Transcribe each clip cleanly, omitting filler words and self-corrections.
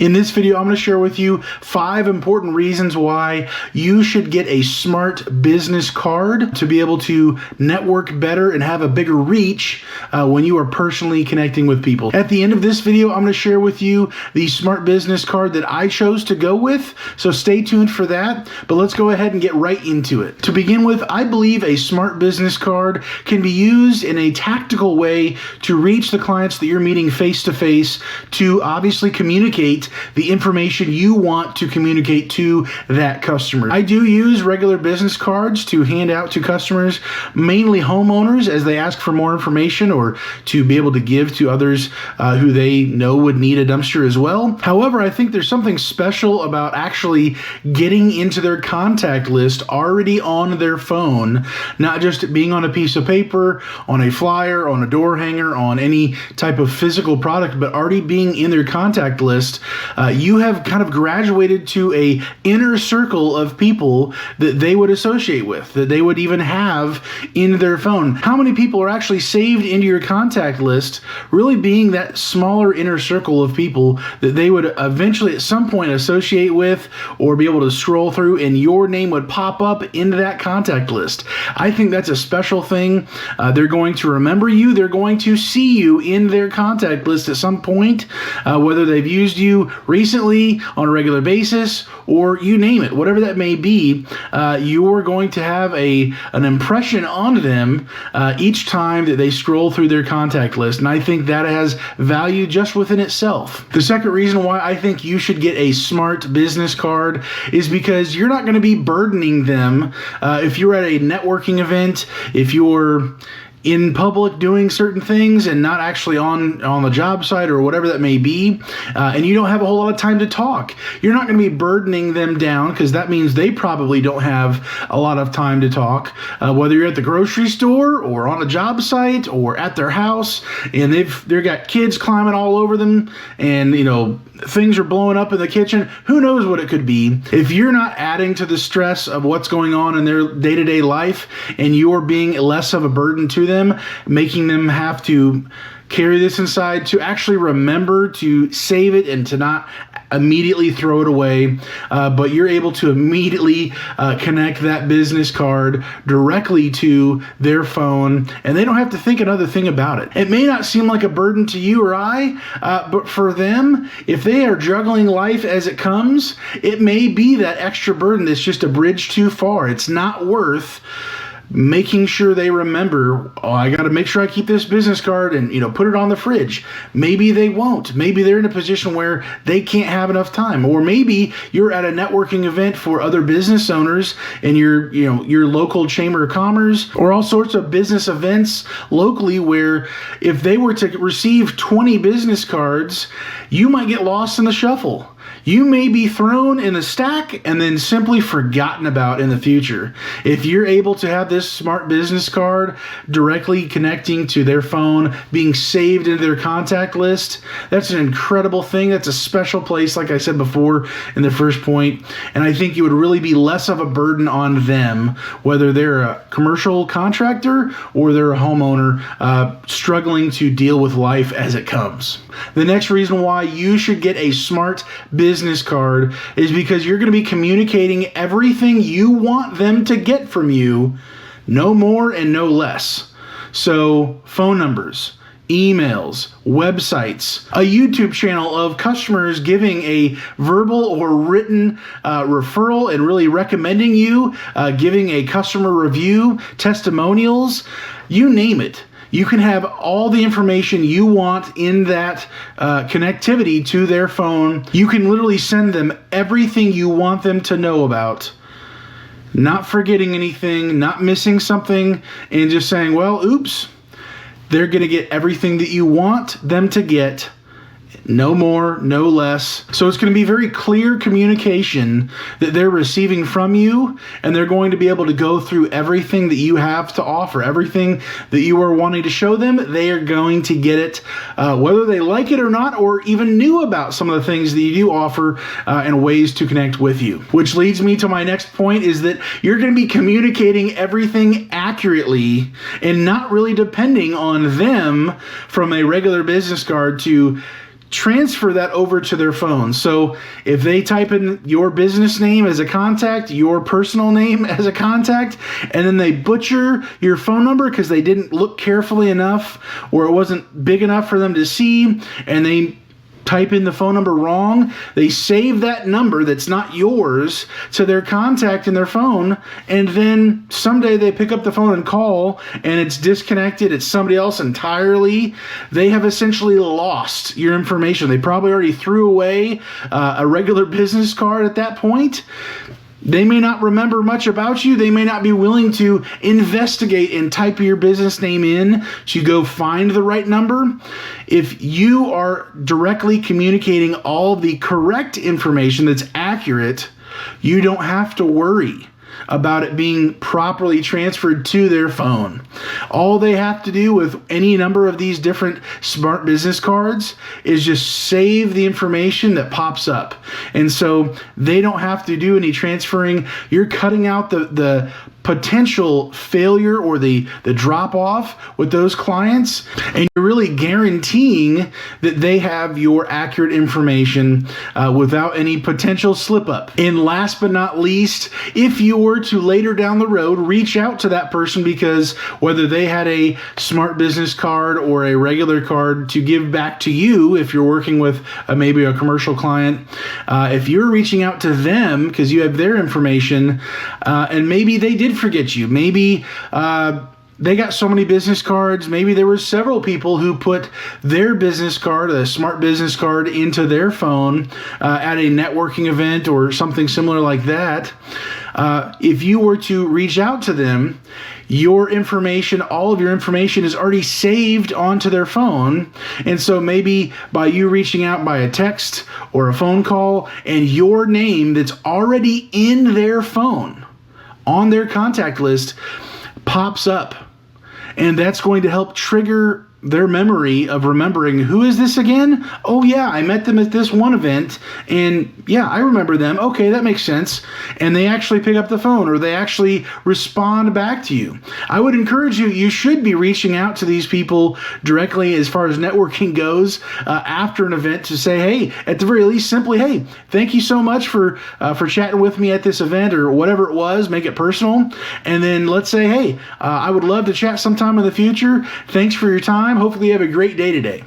In this video, I'm going to share with you 5 important reasons why you should get a smart business card to be able to network better and have a bigger reach when you are personally connecting with people. At the end of this video, I'm going to share with you the smart business card that I chose to go with, so stay tuned for that. But let's go ahead and get right into it. To begin with, I believe a smart business card can be used in a tactical way to reach the clients that you're meeting face to face, to obviously communicate the information you want to communicate to that customer. I do use regular business cards to hand out to customers, mainly homeowners, as they ask for more information or to be able to give to others who they know would need a dumpster as well. However, I think there's something special about actually getting into their contact list already on their phone, not just being on a piece of paper, on a flyer, on a door hanger, on any type of physical product, but already being in their contact list. You have kind of graduated to a inner circle of people that they would associate with, that they would even have in their phone. How many people are actually saved into your contact list, really being that smaller inner circle of people that they would eventually at some point associate with or be able to scroll through, and your name would pop up into that contact list. I think that's a special thing. They're going to remember you. They're going to see you in their contact list at some point, whether they've used you recently on a regular basis, or you name it, whatever that may be. You're going to have an impression on them each time that they scroll through their contact list, and I think that has value just within itself. The second reason why I think you should get a smart business card is because you're not going to be burdening them. If you're at a networking event, if you're in public doing certain things and not actually on the job site or whatever that may be, and you don't have a whole lot of time to talk, you're not going to be burdening them down, because that means they probably don't have a lot of time to talk, whether you're at the grocery store or on a job site or at their house, and they've got kids climbing all over them, and things are blowing up in the kitchen. Who knows what it could be? If you're not adding to the stress of what's going on in their day-to-day life, and you're being less of a burden to them, making them have to carry this inside, to actually remember to save it and to not immediately throw it away, but you're able to immediately connect that business card directly to their phone, and they don't have to think another thing about it. It may not seem like a burden to you or I, but for them, if they are juggling life as it comes, it may be that extra burden that's just a bridge too far. It's not worth making sure they remember, I got to make sure I keep this business card and put it on the fridge. Maybe they won't. Maybe they're in a position where they can't have enough time, or maybe you're at a networking event for other business owners in your local chamber of commerce, or all sorts of business events locally, where if they were to receive 20 business cards, you might get lost in the shuffle. You may be thrown in the stack and then simply forgotten about in the future. If you're able to have this smart business card directly connecting to their phone, being saved into their contact list, that's an incredible thing. That's a special place, like I said before in the first point. And I think it would really be less of a burden on them, whether they're a commercial contractor or they're a homeowner struggling to deal with life as it comes. The next reason why you should get a smart business card is because you're going to be communicating everything you want them to get from you, no more and no less. So phone numbers, emails, websites, a YouTube channel of customers giving a verbal or written referral and really recommending you, giving a customer review, testimonials, you name it. You can have all the information you want in that connectivity to their phone. You can literally send them everything you want them to know about, not forgetting anything, not missing something, and just saying, well, oops, they're going to get everything that you want them to get. No more, no less. So it's going to be very clear communication that they're receiving from you, and they're going to be able to go through everything that you have to offer, everything that you are wanting to show them. They are going to get it, whether they like it or not, or even knew about some of the things that you do offer and ways to connect with you. Which leads me to my next point, is that you're going to be communicating everything accurately and not really depending on them from a regular business card to transfer that over to their phone. So if they type in your business name as a contact, your personal name as a contact, and then they butcher your phone number because they didn't look carefully enough or it wasn't big enough for them to see, and they type in the phone number wrong, they save that number that's not yours to their contact in their phone, and then someday they pick up the phone and call and it's disconnected, it's somebody else entirely. They have essentially lost your information. They probably already threw away a regular business card at that point. They may not remember much about you. They may not be willing to investigate and type your business name in to go find the right number. If you are directly communicating all the correct information that's accurate, you don't have to worry about it being properly transferred to their phone. All they have to do with any number of these different smart business cards is just save the information that pops up. And so they don't have to do any transferring. You're cutting out the potential failure or the drop off with those clients, and you're really guaranteeing that they have your accurate information without any potential slip up. And last but not least, if you were to later down the road reach out to that person because whether they had a smart business card or a regular card to give back to you, if you're working with maybe a commercial client, if you're reaching out to them because you have their information and maybe they did forget you. Maybe they got so many business cards. Maybe there were several people who put their business card, a smart business card, into their phone at a networking event or something similar like that. If you were to reach out to them, your information, all of your information is already saved onto their phone. And so maybe by you reaching out by a text or a phone call and your name that's already in their phone on their contact list pops up, and that's going to help trigger their memory of remembering, who is this again? Oh yeah, I met them at this one event, and yeah, I remember them. Okay, that makes sense. And they actually pick up the phone, or they actually respond back to you. I would encourage you, you should be reaching out to these people directly as far as networking goes after an event to say, hey, at the very least, simply, hey, thank you so much for chatting with me at this event, or whatever it was, make it personal. And then let's say, hey, I would love to chat sometime in the future. Thanks for your time. Hopefully you have a great day today.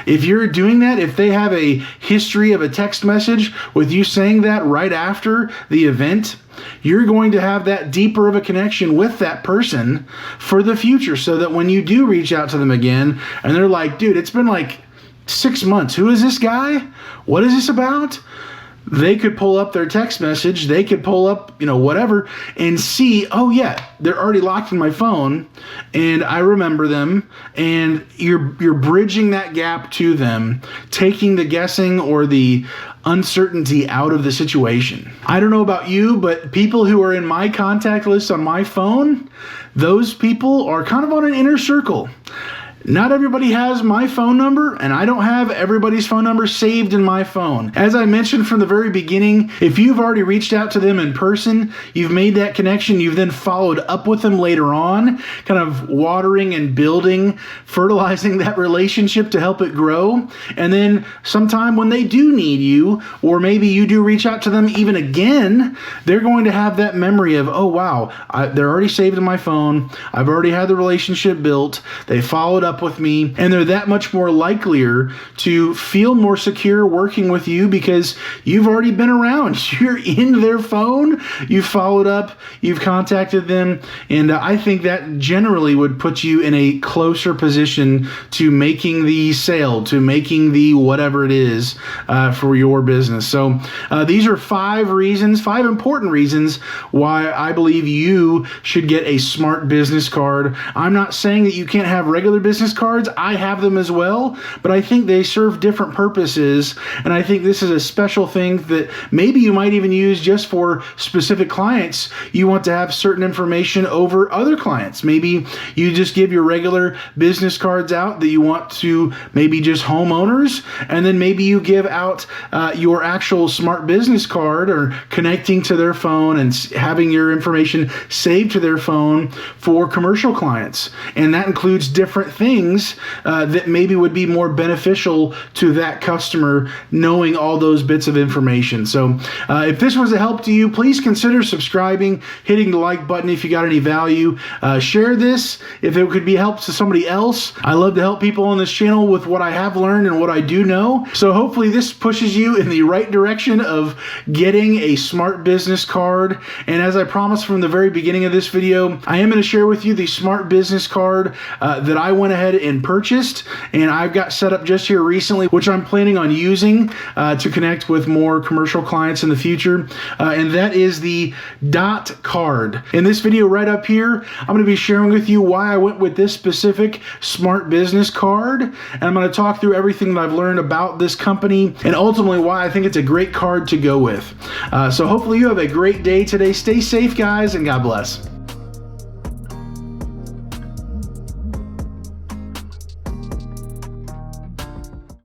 If you're doing that, if they have a history of a text message with you saying that right after the event, you're going to have that deeper of a connection with that person for the future, so that when you do reach out to them again and they're like, dude, it's been like 6 months. Who is this guy? What is this about? They could pull up their text message, they could pull up, whatever, and see, oh yeah, they're already locked in my phone, and I remember them, and you're bridging that gap to them, taking the guessing or the uncertainty out of the situation. I don't know about you, but people who are in my contact list on my phone, those people are kind of on an inner circle. Not everybody has my phone number, and I don't have everybody's phone number saved in my phone. As I mentioned from the very beginning, if you've already reached out to them in person, you've made that connection, you've then followed up with them later on, kind of watering and building, fertilizing that relationship to help it grow. And then sometime when they do need you, or maybe you do reach out to them even again, they're going to have that memory of, oh wow, they're already saved in my phone, I've already had the relationship built, they followed up with me, and they're that much more likelier to feel more secure working with you because you've already been around. You're in their phone, you've followed up, you've contacted them, and I think that generally would put you in a closer position to making the sale, to making the whatever it is for your business. So these are 5 important reasons why I believe you should get a smart business card. I'm not saying that you can't have regular business cards. I have them as well, but I think they serve different purposes, and I think this is a special thing that maybe you might even use just for specific clients. You want to have certain information over other clients. Maybe you just give your regular business cards out that you want to maybe just homeowners, and then maybe you give out your actual smart business card, or connecting to their phone and having your information saved to their phone for commercial clients. And that includes different things. things that maybe would be more beneficial to that customer, knowing all those bits of information. So if this was a help to you, please consider subscribing, hitting the like button if you got any value. Share this if it could be help to somebody else. I love to help people on this channel with what I have learned and what I do know. So hopefully this pushes you in the right direction of getting a smart business card. And as I promised from the very beginning of this video, I am going to share with you the smart business card that I went ahead and purchased, and I've got set up just here recently, which I'm planning on using to connect with more commercial clients in the future. And that is the DOT card. In this video right up here, I'm going to be sharing with you why I went with this specific smart business card. And I'm going to talk through everything that I've learned about this company and ultimately why I think it's a great card to go with. So hopefully you have a great day today. Stay safe, guys, and God bless.